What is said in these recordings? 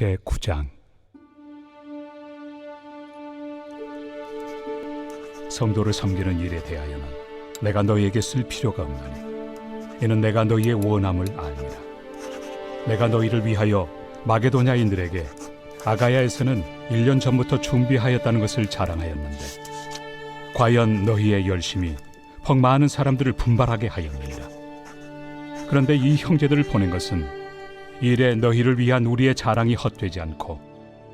제9장. 성도를 섬기는 일에 대하여는 내가 너희에게 쓸 필요가 없나니 이는 내가 너희의 원함을 알미라. 내가 너희를 위하여 마게도냐인들에게 아가야에서는 1년 전부터 준비하였다는 것을 자랑하였는데 과연 너희의 열심이 퍽 많은 사람들을 분발하게 하였느니라. 그런데 이 형제들을 보낸 것은 이래 너희를 위한 우리의 자랑이 헛되지 않고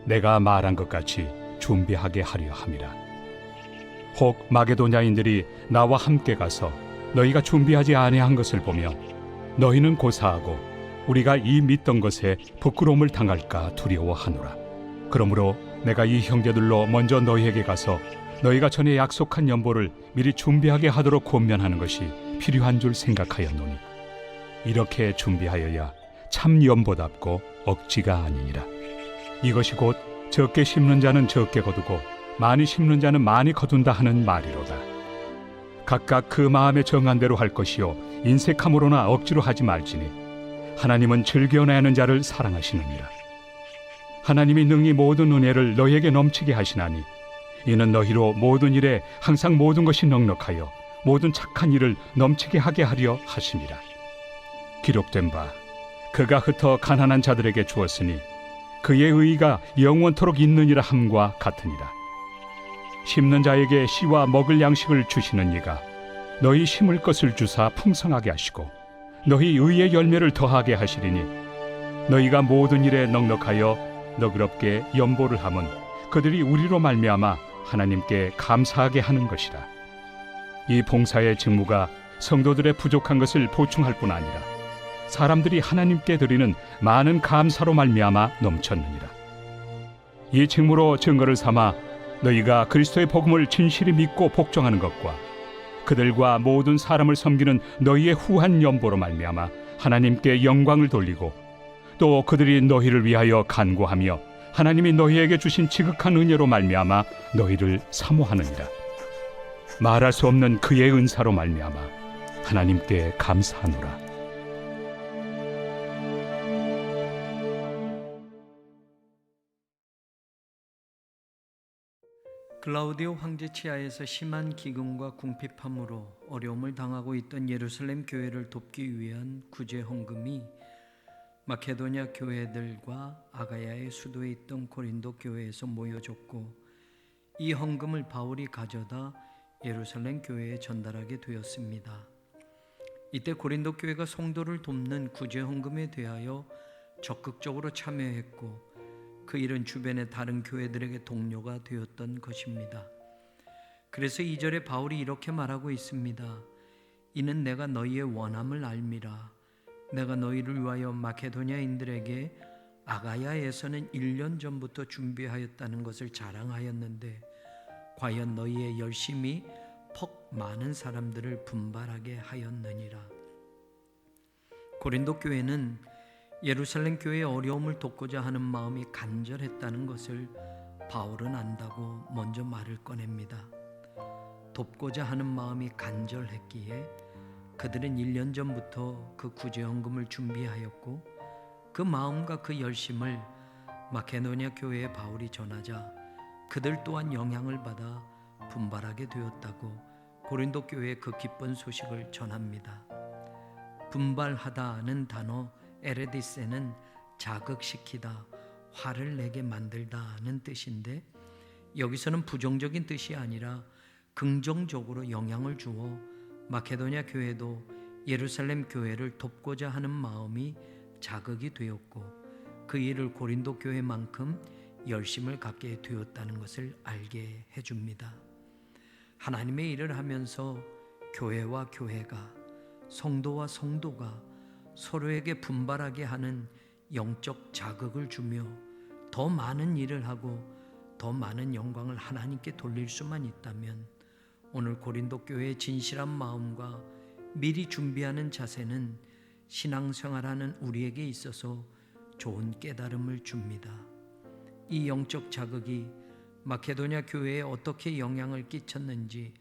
내가 말한 것 같이 준비하게 하려 함이라. 혹 마게도냐인들이 나와 함께 가서 너희가 준비하지 아니한 것을 보며 너희는 고사하고 우리가 이 믿던 것에 부끄러움을 당할까 두려워하노라. 그러므로 내가 이 형제들로 먼저 너희에게 가서 너희가 전에 약속한 연보를 미리 준비하게 하도록 권면하는 것이 필요한 줄 생각하였노니 이렇게 준비하여야 참 연보답고 억지가 아니니라. 이것이 곧 적게 심는 자는 적게 거두고 많이 심는 자는 많이 거둔다 하는 말이로다. 각각 그 마음에 정한 대로 할 것이요 인색함으로나 억지로 하지 말지니 하나님은 즐겨내는 자를 사랑하시느니라. 하나님이 능히 모든 은혜를 너희에게 넘치게 하시나니 이는 너희로 모든 일에 항상 모든 것이 넉넉하여 모든 착한 일을 넘치게 하게 하려 하심이라. 기록된 바 그가 흩어 가난한 자들에게 주었으니 그의 의의가 영원토록 있느니라 함과 같으니라. 심는 자에게 씨와 먹을 양식을 주시는 이가 너희 심을 것을 주사 풍성하게 하시고 너희 의의 열매를 더하게 하시리니 너희가 모든 일에 넉넉하여 너그럽게 연보를 함은 그들이 우리로 말미암아 하나님께 감사하게 하는 것이라. 이 봉사의 직무가 성도들의 부족한 것을 보충할 뿐 아니라 사람들이 하나님께 드리는 많은 감사로 말미암아 넘쳤느니라. 이 직무로 증거를 삼아 너희가 그리스도의 복음을 진실히 믿고 복종하는 것과 그들과 모든 사람을 섬기는 너희의 후한 연보로 말미암아 하나님께 영광을 돌리고 또 그들이 너희를 위하여 간구하며 하나님이 너희에게 주신 지극한 은혜로 말미암아 너희를 사모하느니라. 말할 수 없는 그의 은사로 말미암아 하나님께 감사하노라. 글라우디오 황제 치하에서 심한 기근과 궁핍함으로 어려움을 당하고 있던 예루살렘 교회를 돕기 위한 구제 헌금이 마케도냐 교회들과 아가야의 수도에 있던 고린도 교회에서 모여졌고 이 헌금을 바울이 가져다 예루살렘 교회에 전달하게 되었습니다. 이때 고린도 교회가 성도를 돕는 구제 헌금에 대하여 적극적으로 참여했고 그 일은 주변의 다른 교회들에게 동료가 되었던 것입니다. 그래서 2절에 바울이 이렇게 말하고 있습니다. 이는 내가 너희의 원함을 알미라. 내가 너희를 위하여 마케도냐인들에게 아가야에서는 1년 전부터 준비하였다는 것을 자랑하였는데 과연 너희의 열심이 퍽 많은 사람들을 분발하게 하였느니라. 고린도 교회는 예루살렘 교회의 어려움을 돕고자 하는 마음이 간절했다는 것을 바울은 안다고 먼저 말을 꺼냅니다. 돕고자 하는 마음이 간절했기에 그들은 1년 전부터 그 구제헌금을 준비하였고 그 마음과 그 열심을 마케도냐 교회에 바울이 전하자 그들 또한 영향을 받아 분발하게 되었다고 고린도 교회에 그 기쁜 소식을 전합니다. 분발하다는 단어 에레디세는 자극시키다, 화를 내게 만들다는 뜻인데 여기서는 부정적인 뜻이 아니라 긍정적으로 영향을 주어 마케도냐 교회도 예루살렘 교회를 돕고자 하는 마음이 자극이 되었고 그 일을 고린도 교회만큼 열심을 갖게 되었다는 것을 알게 해줍니다. 하나님의 일을 하면서 교회와 교회가, 성도와 성도가 서로에게 분발하게 하는 영적 자극을 주며 더 많은 일을 하고 더 많은 영광을 하나님께 돌릴 수만 있다면 오늘 고린도 교회의 진실한 마음과 미리 준비하는 자세는 신앙생활하는 우리에게 있어서 좋은 깨달음을 줍니다. 이 영적 자극이 마케도냐 교회에 어떻게 영향을 끼쳤는지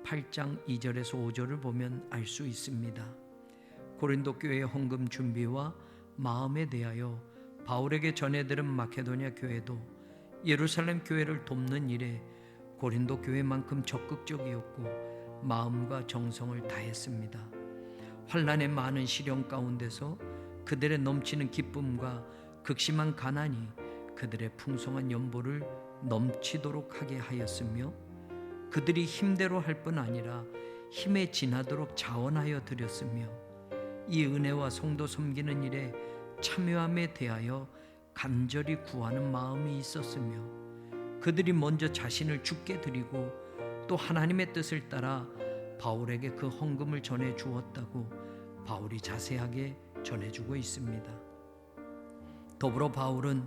8장 2절에서 5절을 보면 알 수 있습니다. 고린도 교회의 헌금 준비와 마음에 대하여 바울에게 전해들은 마케도냐 교회도 예루살렘 교회를 돕는 일에 고린도 교회만큼 적극적이었고 마음과 정성을 다했습니다. 환난의 많은 시련 가운데서 그들의 넘치는 기쁨과 극심한 가난이 그들의 풍성한 연보를 넘치도록 하게 하였으며 그들이 힘대로 할 뿐 아니라 힘에 지나도록 자원하여 드렸으며 이 은혜와 성도 섬기는 일에 참여함에 대하여 간절히 구하는 마음이 있었으며 그들이 먼저 자신을 주께 드리고 또 하나님의 뜻을 따라 바울에게 그 헌금을 전해 주었다고 바울이 자세하게 전해주고 있습니다. 더불어 바울은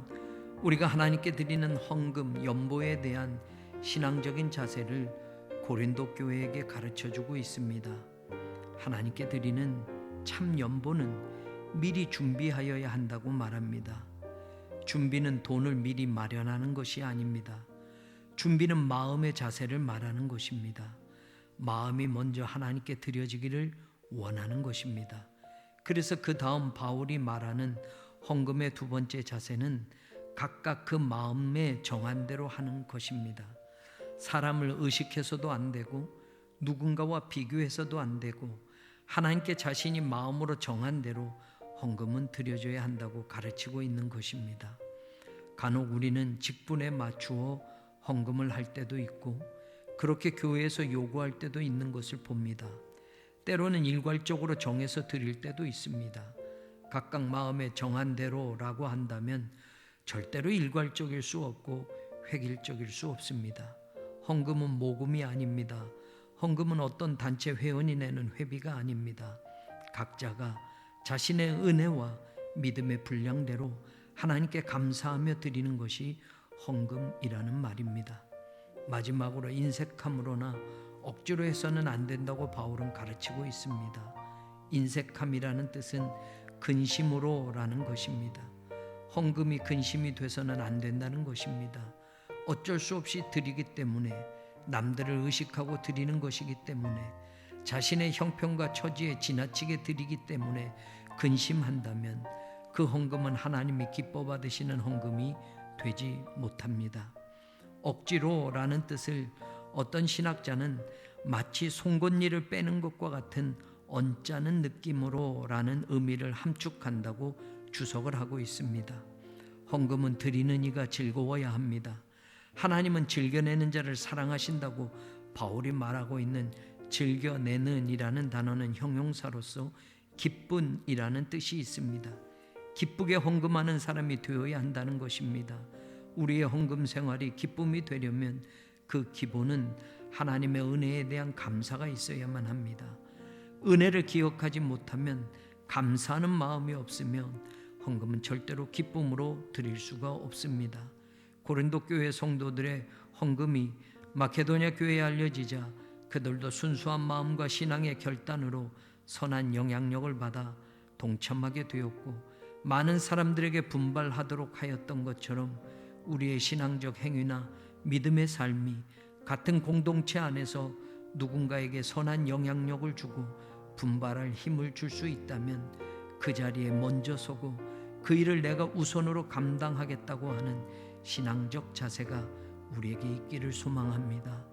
우리가 하나님께 드리는 헌금, 연보에 대한 신앙적인 자세를 고린도 교회에게 가르쳐주고 있습니다. 하나님께 드리는 참 연보는 미리 준비하여야 한다고 말합니다. 준비는 돈을 미리 마련하는 것이 아닙니다. 준비는 마음의 자세를 말하는 것입니다. 마음이 먼저 하나님께 드려지기를 원하는 것입니다. 그래서 그 다음 바울이 말하는 헌금의 두 번째 자세는 각각 그 마음에 정한 대로 하는 것입니다. 사람을 의식해서도 안 되고 누군가와 비교해서도 안 되고 하나님께 자신이 마음으로 정한 대로 헌금은 드려줘야 한다고 가르치고 있는 것입니다. 간혹 우리는 직분에 맞추어 헌금을 할 때도 있고 그렇게 교회에서 요구할 때도 있는 것을 봅니다. 때로는 일괄적으로 정해서 드릴 때도 있습니다. 각각 마음에 정한 대로라고 한다면 절대로 일괄적일 수 없고 획일적일 수 없습니다. 헌금은 모금이 아닙니다. 헌금은 어떤 단체 회원이 내는 회비가 아닙니다. 각자가 자신의 은혜와 믿음의 분량대로 하나님께 감사하며 드리는 것이 헌금이라는 말입니다. 마지막으로 인색함으로나 억지로 해서는 안 된다고 바울은 가르치고 있습니다. 인색함이라는 뜻은 근심으로라는 것입니다. 헌금이 근심이 돼서는 안 된다는 것입니다. 어쩔 수 없이 드리기 때문에 남들을 의식하고 드리는 것이기 때문에 자신의 형편과 처지에 지나치게 드리기 때문에 근심한다면 그 헌금은 하나님이 기뻐 받으시는 헌금이 되지 못합니다. 억지로라는 뜻을 어떤 신학자는 마치 송곳니를 빼는 것과 같은 언짢은 느낌으로라는 의미를 함축한다고 주석을 하고 있습니다. 헌금은 드리는 이가 즐거워야 합니다. 하나님은 즐겨내는 자를 사랑하신다고 바울이 말하고 있는 즐겨내는 이라는 단어는 형용사로서 기쁜이라는 뜻이 있습니다. 기쁘게 헌금하는 사람이 되어야 한다는 것입니다. 우리의 헌금 생활이 기쁨이 되려면 그 기본은 하나님의 은혜에 대한 감사가 있어야만 합니다. 은혜를 기억하지 못하면 감사하는 마음이 없으면 헌금은 절대로 기쁨으로 드릴 수가 없습니다. 고린도 교회 성도들의 헌금이 마케도냐 교회에 알려지자 그들도 순수한 마음과 신앙의 결단으로 선한 영향력을 받아 동참하게 되었고 많은 사람들에게 분발하도록 하였던 것처럼 우리의 신앙적 행위나 믿음의 삶이 같은 공동체 안에서 누군가에게 선한 영향력을 주고 분발할 힘을 줄 수 있다면 그 자리에 먼저 서고 그 일을 내가 우선으로 감당하겠다고 하는 신앙적 자세가 우리에게 있기를 소망합니다.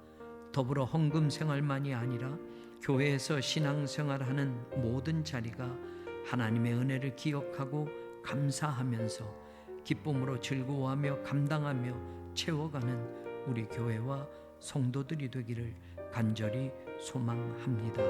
더불어 헌금 생활만이 아니라 교회에서 신앙생활하는 모든 자리가 하나님의 은혜를 기억하고 감사하면서 기쁨으로 즐거워하며 감당하며 채워가는 우리 교회와 성도들이 되기를 간절히 소망합니다.